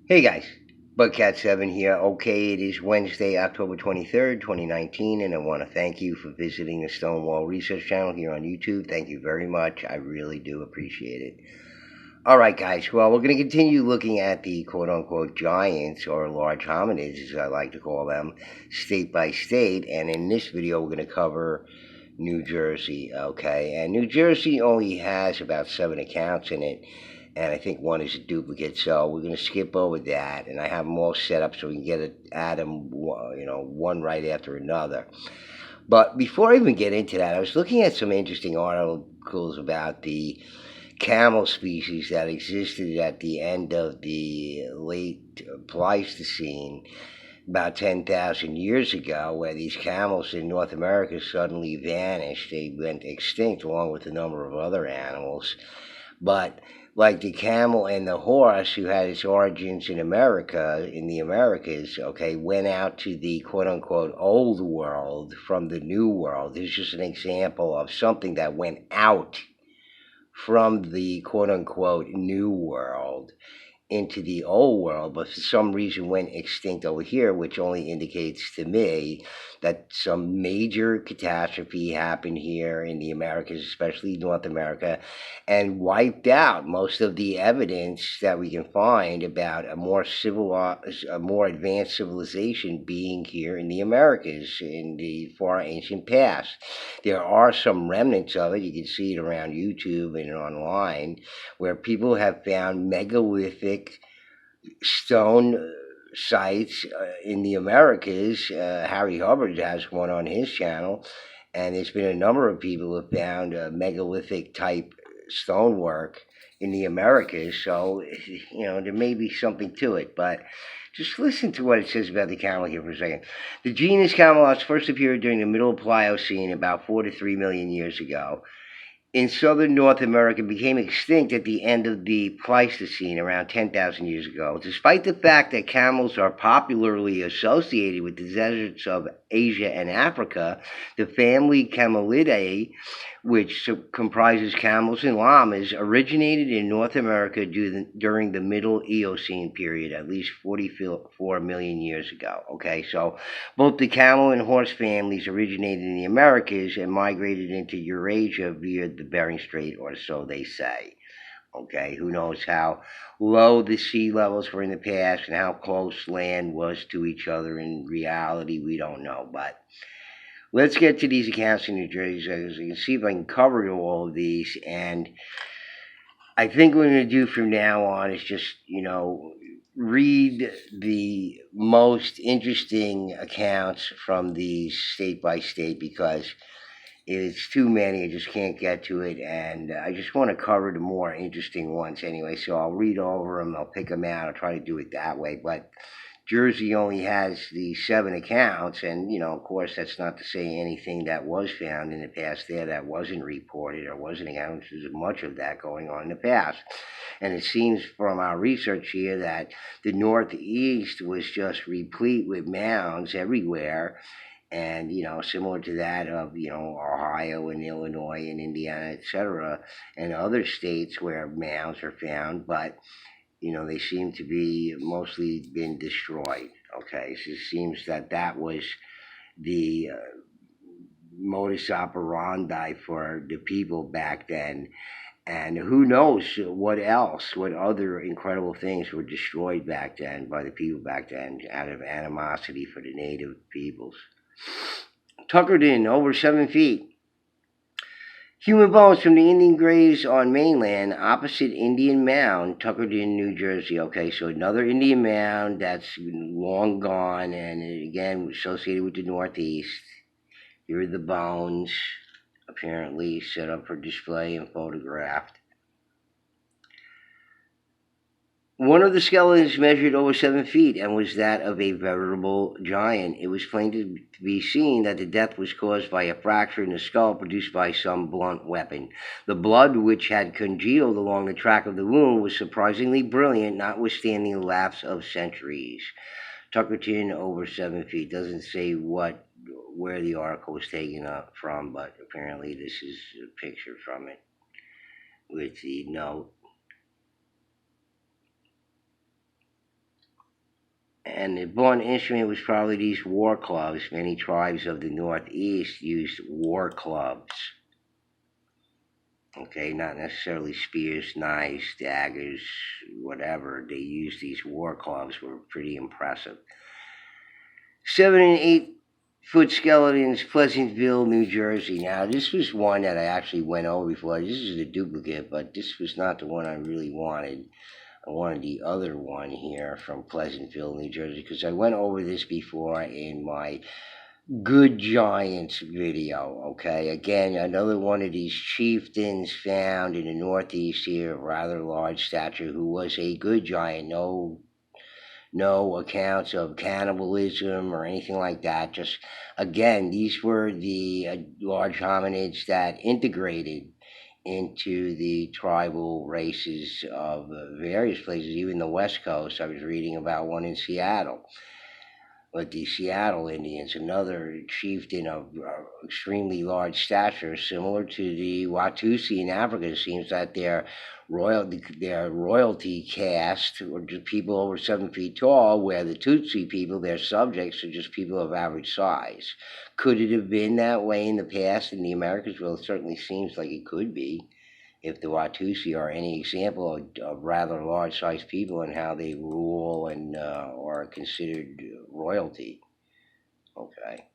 Hey guys, Bugcat7 here. Okay, it is Wednesday, October 23rd, 2019, and I want to thank you for visiting the Stonewall Research Channel here on YouTube. Thank you very much. I really do appreciate it. Alright, guys, well, we're going to continue looking at the quote unquote giants or large hominids, as I like to call them, state by state, and in this video, we're going to cover New Jersey, okay? And New Jersey only has about 7 accounts in it, and I think one is a duplicate, so we're going to skip over that, and I have them all set up so we can add them, one right after another. But before I even get into that, I was looking at some interesting articles about the camel species that existed at the end of the late Pleistocene, about 10,000 years ago, where these camels in North America suddenly vanished. They went extinct along with a number of other animals. But like the camel and the horse, who had its origins in America, in the Americas, okay, went out to the quote unquote old world from the new world. This is just an example of something that went out from the quote unquote new world into the old world, but for some reason went extinct over here, which only indicates to me that some major catastrophe happened here in the Americas, especially North America, and wiped out most of the evidence that we can find about a more advanced civilization being here in the Americas in the far ancient past. There are some remnants of it. You can see it around YouTube and online, where people have found megalithic stone sites in the Americas. Harry Hubbard has one on his channel, and there's been a number of people who have found megalithic type stonework in the Americas. So, there may be something to it, but just listen to what it says about the camel here for a second. The genus Camelops first appeared during the Middle Pliocene about 4 to 3 million years ago in southern North America became extinct at the end of the Pleistocene around 10,000 years ago. Despite the fact that camels are popularly associated with the deserts of Asia and Africa, the family Camelidae, which comprises camels and llamas, originated in North America during the Middle Eocene period, at least 44 million years ago. Okay, so both the camel and horse families originated in the Americas and migrated into Eurasia via the Bering Strait, or so they say. Okay, who knows how low the sea levels were in the past and how close land was to each other in reality, we don't know. But let's get to these accounts in New Jersey. As you can see if I can cover all of these. And I think what we're going to do from now on is just, read the most interesting accounts from these state by state, because it's too many. I just can't get to it, and I just want to cover the more interesting ones anyway. So I'll read over them, I'll pick them out, I'll try to do it that way. But Jersey only has the 7 accounts, and of course, that's not to say anything that was found in the past there that wasn't reported or wasn't accounted. There's much of that going on in the past. And it seems from our research here that the Northeast was just replete with mounds everywhere, and similar to that of Ohio and Illinois and Indiana, etc., and other states where mounds are found, but they seem to be mostly been destroyed. Okay, so it seems that was the modus operandi for the people back then. And who knows what else, what other incredible things were destroyed back then by the people back then out of animosity for the native peoples. Tuckerton, over 7 feet. Human bones from the Indian graves on mainland opposite Indian Mound, Tuckerton, New Jersey. Okay, so another Indian mound that's long gone and again associated with the Northeast. Here are the bones, apparently set up for display and photographed. One of the skeletons measured over 7 feet and was that of a veritable giant. It was plain to be seen that the death was caused by a fracture in the skull produced by some blunt weapon. The blood, which had congealed along the track of the wound, was surprisingly brilliant, notwithstanding the lapse of centuries. Tuckerton, over 7 feet. Doesn't say where the article was taken up from, but apparently this is a picture from it with the note. and the blunt instrument was probably these war clubs. Many tribes of the Northeast used war clubs. Okay, not necessarily spears, knives, daggers, whatever. They used these war clubs, were pretty impressive. 7 and 8 foot skeletons, Pleasantville, New Jersey. Now, this was one that I actually went over before. This is a duplicate, but this was not the one I really wanted. I wanted the other one here from Pleasantville, New Jersey, because I went over this before in my Good Giants video. Okay, again, another one of these chieftains found in the Northeast here, rather large stature, who was a good giant. No accounts of cannibalism or anything like that. Just, again, these were the large hominids that integrated into the tribal races of various places, even the West Coast. I was reading about one in Seattle. But the Seattle Indians, another chieftain of extremely large stature, similar to the Watusi in Africa. It seems that their royalty caste, or just people over 7 feet tall, where the Tutsi people, their subjects, are just people of average size. Could it have been that way in the past in the Americas? Well, it certainly seems like it could be, if the Watusi are any example of rather large-sized people and how they rule and are considered royalty. Okay.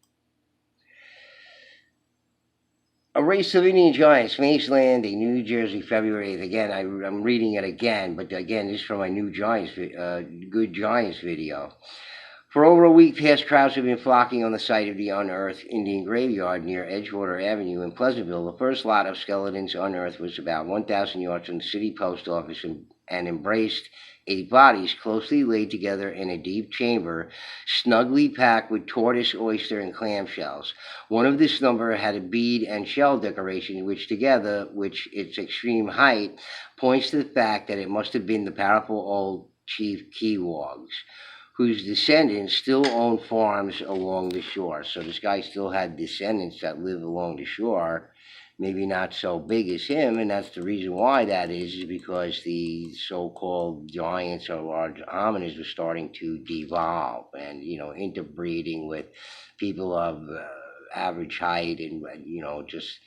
A race of Indian giants, Mays Landing, New Jersey, February 8th. Again, I'm reading it again, but again, this is from my new Good Giants video. For over a week past, crowds have been flocking on the site of the unearthed Indian graveyard near Edgewater Avenue in Pleasantville. The first lot of skeletons unearthed was about 1,000 yards from the city post office and embraced 8 bodies closely laid together in a deep chamber, snugly packed with tortoise, oyster, and clam shells. One of this number had a bead and shell decoration, which together, which its extreme height, points to the fact that it must have been the powerful old Chief Keewags, whose descendants still own farms along the shore. So this guy still had descendants that live along the shore, maybe not so big as him, and that's the reason why that is because the so-called giants or large hominids were starting to devolve and, interbreeding with people of average height and, just...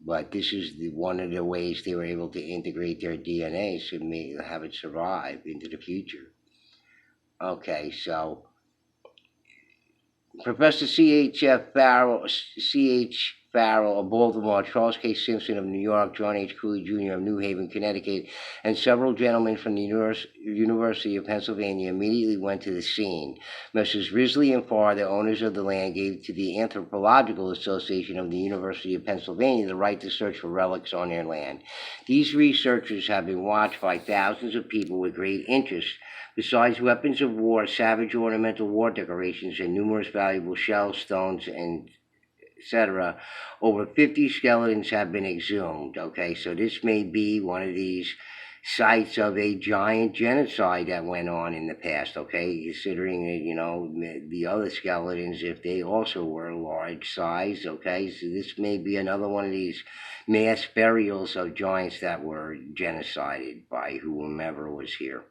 But this is one of the ways they were able to integrate their DNA to have it survive into the future. Okay, so Professor C.H. Farrell of Baltimore, Charles K. Simpson of New York, John H. Cooley Jr. of New Haven, Connecticut, and several gentlemen from the University of Pennsylvania immediately went to the scene. Messrs. Risley and Farr, the owners of the land, gave to the Anthropological Association of the University of Pennsylvania the right to search for relics on their land. These researchers have been watched by thousands of people with great interest. Besides weapons of war, savage ornamental war decorations, and numerous valuable shells, stones, and etc., over 50 skeletons have been exhumed. Okay, so this may be one of these sites of a giant genocide that went on in the past. Okay, considering the other skeletons, if they also were large size. Okay, so this may be another one of these mass burials of giants that were genocided by whomever was here.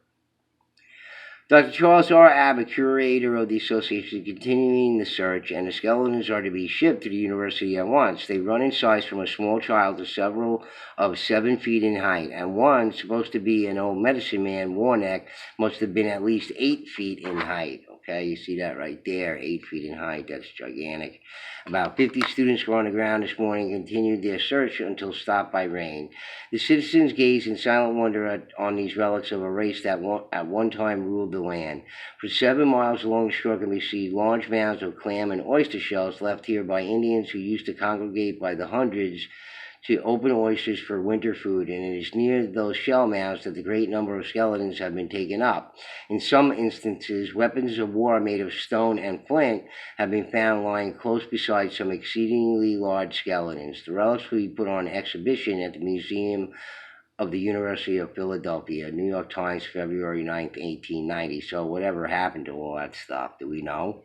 Dr. Charles R. Abbott, curator of the association, is continuing the search, and the skeletons are to be shipped to the university at once. They run in size from a small child to several of 7 feet in height, and one, supposed to be an old medicine man, Warneck, must have been at least 8 feet in height. Okay, you see that right there, 8 feet in height. That's gigantic. About 50 students were on the ground this morning and continued their search until stopped by rain. The citizens gazed in silent wonder on these relics of a race that at one time ruled the land. For 7 miles along the shore can be seen large mounds of clam and oyster shells left here by Indians who used to congregate by the hundreds to open oysters for winter food, and it is near those shell mounds that the great number of skeletons have been taken up. In some instances, weapons of war made of stone and flint have been found lying close beside some exceedingly large skeletons. The relics will be put on exhibition at the Museum of the University of Philadelphia, New York Times, February 9th, 1890. So whatever happened to all that stuff, do we know?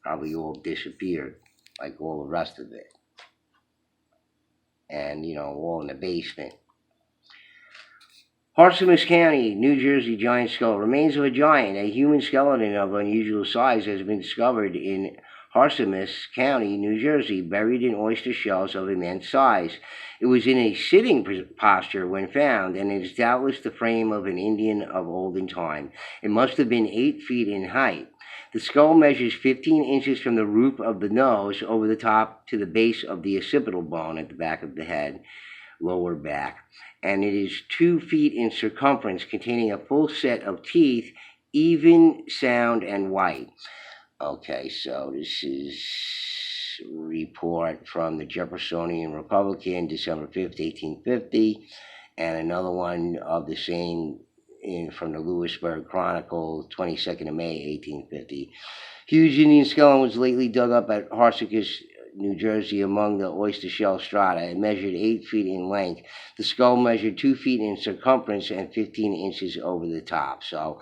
Probably all disappeared, like all the rest of it. And, all in the basement. Harsoness County, New Jersey giant skull. Remains of a giant, a human skeleton of unusual size, has been discovered in Harsoness County, New Jersey, buried in oyster shells of immense size. It was in a sitting posture when found, and it is doubtless the frame of an Indian of olden time. It must have been 8 feet in height. The skull measures 15 inches from the roof of the nose over the top to the base of the occipital bone at the back of the head, lower back, and it is 2 feet in circumference, containing a full set of teeth, even, sound, and white. Okay, so this is a report from the Jeffersonian Republican, December 5th, 1850, and another one of the same from the Lewisburg Chronicle, 22nd of May, 1850. Huge Indian skeleton was lately dug up at Harsoness, New Jersey, among the oyster shell strata. It measured 8 feet in length. The skull measured 2 feet in circumference and 15 inches over the top. So,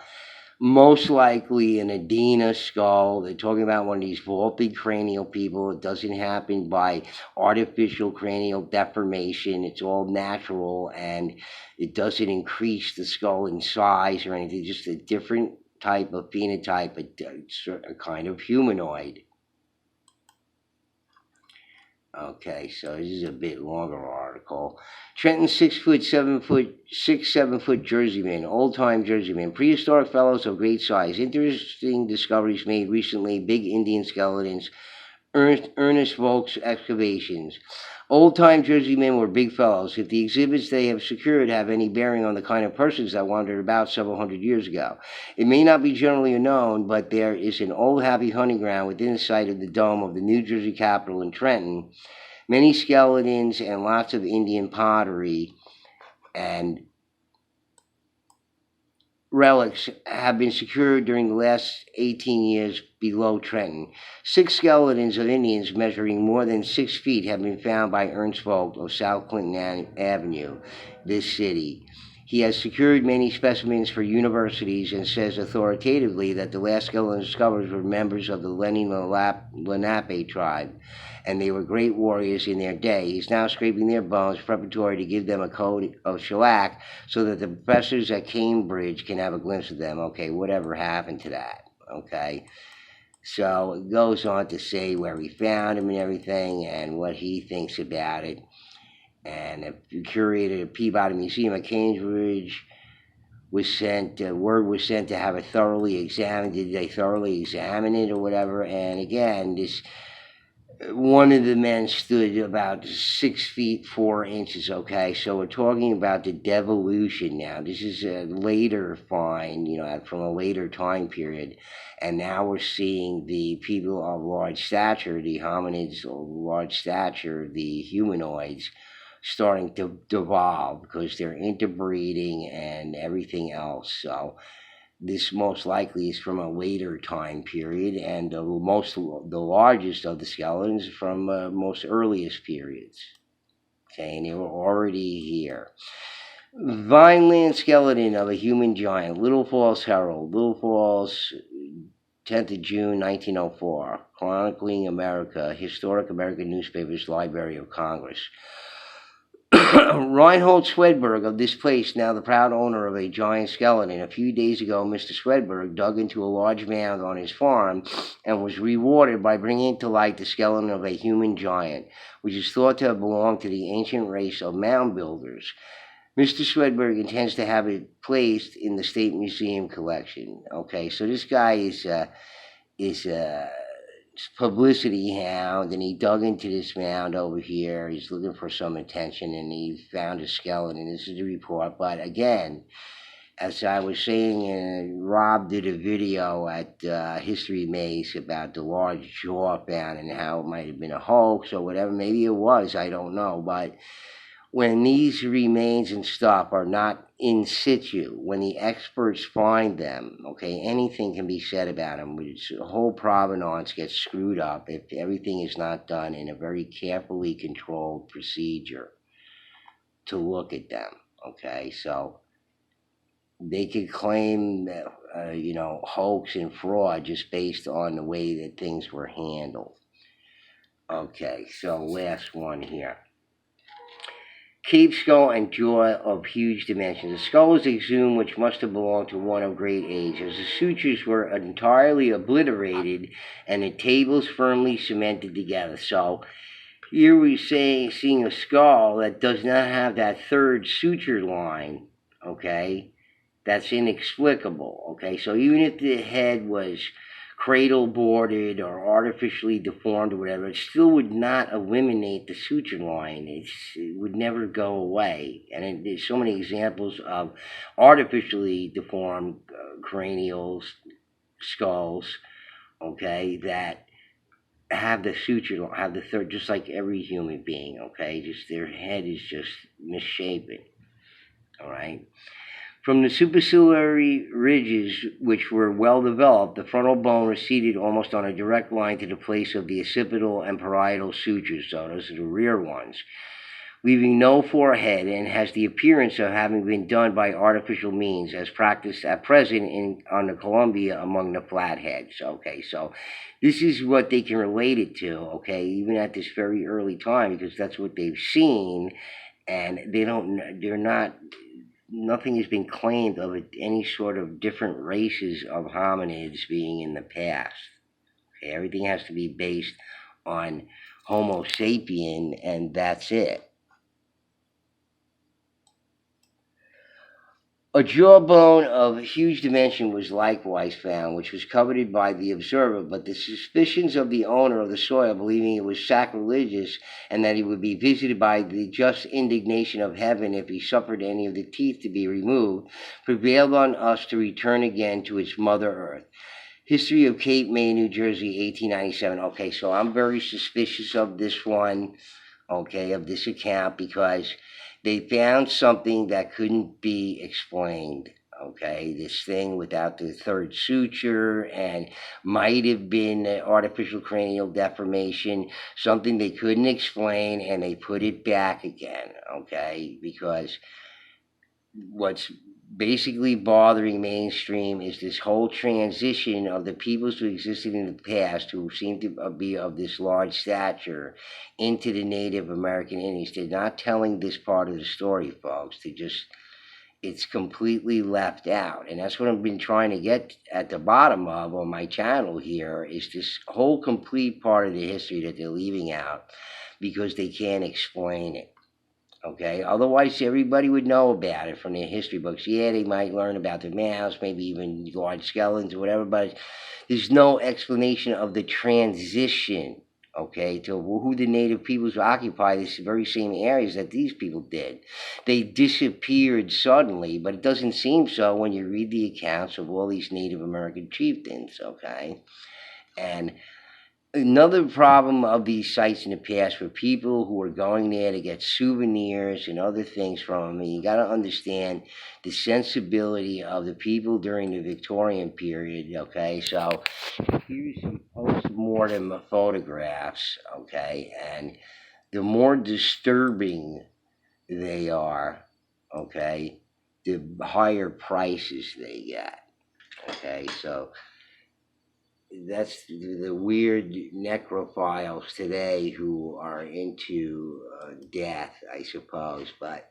most likely an Adena skull. They're talking about one of these vaulted cranial people. It doesn't happen by artificial cranial deformation. It's all natural, and it doesn't increase the skull in size or anything. Just a different type of phenotype, a kind of humanoid. Okay, so this is a bit longer article. Trenton, 7 foot Jerseyman, old time Jerseyman, prehistoric fellows of great size. Interesting discoveries made recently. Big Indian skeletons. Ernest Volk's excavations. Old-time Jerseymen were big fellows. If the exhibits they have secured have any bearing on the kind of persons that wandered about several hundred years ago, it may not be generally known, but there is an old happy hunting ground within sight of the dome of the New Jersey Capitol in Trenton. Many skeletons and lots of Indian pottery and relics have been secured during the last 18 years below Trenton. 6 skeletons of Indians measuring more than 6 feet have been found by Ernst Volk of South Clinton Avenue, this city. He has secured many specimens for universities and says authoritatively that the last skeletons discovered were members of the Lenni Lenape tribe, and they were great warriors in their day. He's now scraping their bones preparatory to give them a coat of shellac so that the professors at Cambridge can have a glimpse of them. Okay, whatever happened to that? Okay. So it goes on to say where he found him and everything and what he thinks about it. And the curator of Peabody Museum at Cambridge word was sent to have it thoroughly examined. Did they thoroughly examine it or whatever? And again, one of the men stood about 6 feet 4 inches. Okay, so we're talking about the devolution now. This is a later find, from a later time period, and now we're seeing the people of large stature, the hominids of large stature, the humanoids, starting to devolve because they're interbreeding and everything else. So this most likely is from a later time period, and the largest of the skeletons from most earliest periods. Okay, and they were already here. Vineland skeleton of a human giant, Little Falls Herald, Little Falls, 10th of June, 1904, Chronicling America, Historic American Newspapers, Library of Congress. Reinhold Swedberg of this place, now the proud owner of a giant skeleton. A few days ago, Mr. Swedberg dug into a large mound on his farm and was rewarded by bringing to light the skeleton of a human giant, which is thought to have belonged to the ancient race of mound builders. Mr. Swedberg intends to have it placed in the State Museum collection. Okay, so this guy is publicity hound, and he dug into this mound over here. He's looking for some attention, and he found a skeleton. This is the report. But again, as I was saying, Rob did a video at History Maze about the large jaw found and how it might have been a hoax or whatever. Maybe it was, I don't know. But when these remains and stuff are not in situ, when the experts find them, okay, anything can be said about them. The whole provenance gets screwed up if everything is not done in a very carefully controlled procedure to look at them, okay? So they could claim that, hoax and fraud just based on the way that things were handled. Okay, so last one here. Cape skull and jaw of huge dimensions. The skull was exhumed, which must have belonged to one of great age, as the sutures were entirely obliterated and the tables firmly cemented together. So here we're seeing a skull that does not have that third suture line, okay? That's inexplicable, okay? So even if the head was cradle boarded or artificially deformed or whatever, it still would not eliminate the suture line. It would never go away. And there's so many examples of artificially deformed cranials, skulls, okay, that have the suture, have the third, just like every human being, okay? Just their head is just misshapen, all right? From the superciliary ridges, which were well developed, the frontal bone receded almost on a direct line to the place of the occipital and parietal sutures, so those are the rear ones, leaving no forehead, and has the appearance of having been done by artificial means, as practiced at present on the Columbia among the flatheads. Okay, so this is what they can relate it to, okay, even at this very early time, because that's what they've seen, and they're not, nothing has been claimed of any sort of different races of hominids being in the past. Okay, everything has to be based on Homo sapien, and that's it. A jawbone of huge dimension was likewise found, which was coveted by the observer, but the suspicions of the owner of the soil, believing it was sacrilegious and that he would be visited by the just indignation of heaven if he suffered any of the teeth to be removed, prevailed on us to return again to its mother earth. History of Cape May, New Jersey, 1897. Okay, so I'm very suspicious of this one, okay, of this account, because they found something that couldn't be explained. Okay, this thing without the third suture, and might have been an artificial cranial deformation, something they couldn't explain, and they put it back again. Okay, because what's basically bothering mainstream is this whole transition of the peoples who existed in the past, who seem to be of this large stature, into the Native American Indians. They're not telling this part of the story, folks. It's completely left out. And that's what I've been trying to get at the bottom of on my channel here, is this whole complete part of the history that they're leaving out because they can't explain it. Okay, otherwise everybody would know about it from their history books. Yeah, they might learn about the mouse, maybe even large skeletons or whatever, but there's no explanation of the transition, okay, to who the native peoples who occupy these very same areas that these people did. They disappeared suddenly, but it doesn't seem so when you read the accounts of all these Native American chieftains, okay? And another problem of these sites in the past were people who were going there to get souvenirs and other things from them. And you got to understand the sensibility of the people during the Victorian period, okay? So here's some post-mortem photographs, okay? And the more disturbing they are, okay, the higher prices they get, okay? So that's the weird necrophiles today who are into death, I suppose. But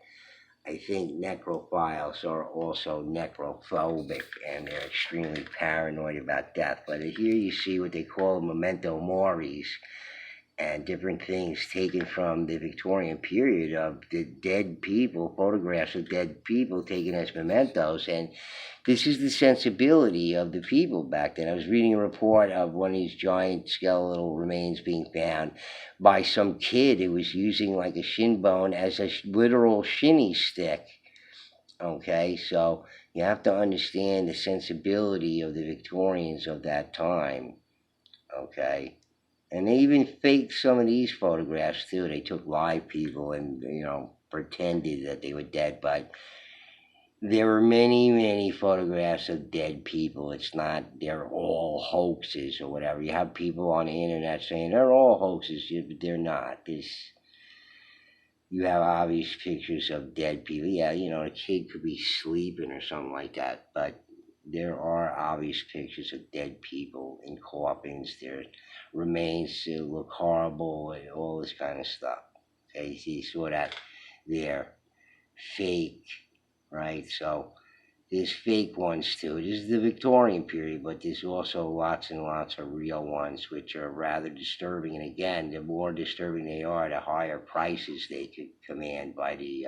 I think necrophiles are also necrophobic, and they're extremely paranoid about death. But here you see what they call memento moris, and different things taken from the Victorian period of the dead people, photographs of dead people taken as mementos. And this is the sensibility of the people back then. I was reading a report of one of these giant skeletal remains being found by some kid who was using like a shin bone as a literal shinny stick. Okay, so you have to understand the sensibility of the Victorians of that time. Okay. And they even faked some of these photographs too. They took live people and, pretended that they were dead. But there were many, many photographs of dead people. It's not, they're all hoaxes or whatever. You have people on the internet saying they're all hoaxes, but they're not. You have obvious pictures of dead people. Yeah, a kid could be sleeping or something like that. But there are obvious pictures of dead people in coffins. Their remains look horrible and all this kind of stuff. Okay, so you saw that there. fake, right? So there's fake ones too. This is the Victorian period, but there's also lots and lots of real ones, which are rather disturbing. And again, the more disturbing they are, the higher prices they could command by the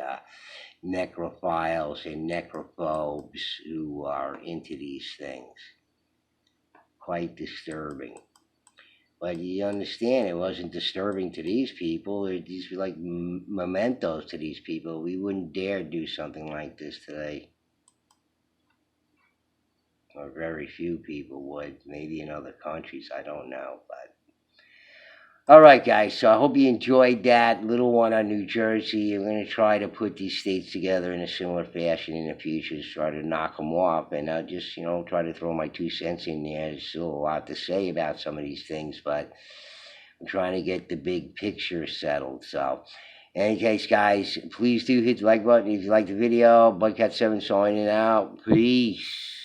necrophiles and necrophobes who are into these things. Quite disturbing. But you understand, it wasn't disturbing to these people. These were like mementos to these people. We wouldn't dare do something like this today. Or very few people would. Maybe in other countries, I don't know. But all right, guys. So I hope you enjoyed that little one on New Jersey. I'm going to try to put these states together in a similar fashion in the future to try to knock them off. And I'll just, try to throw my 2 cents in there. There's still a lot to say about some of these things, but I'm trying to get the big picture settled. So, in any case, guys, please do hit the like button if you like the video. BudCat7 signing out. Peace.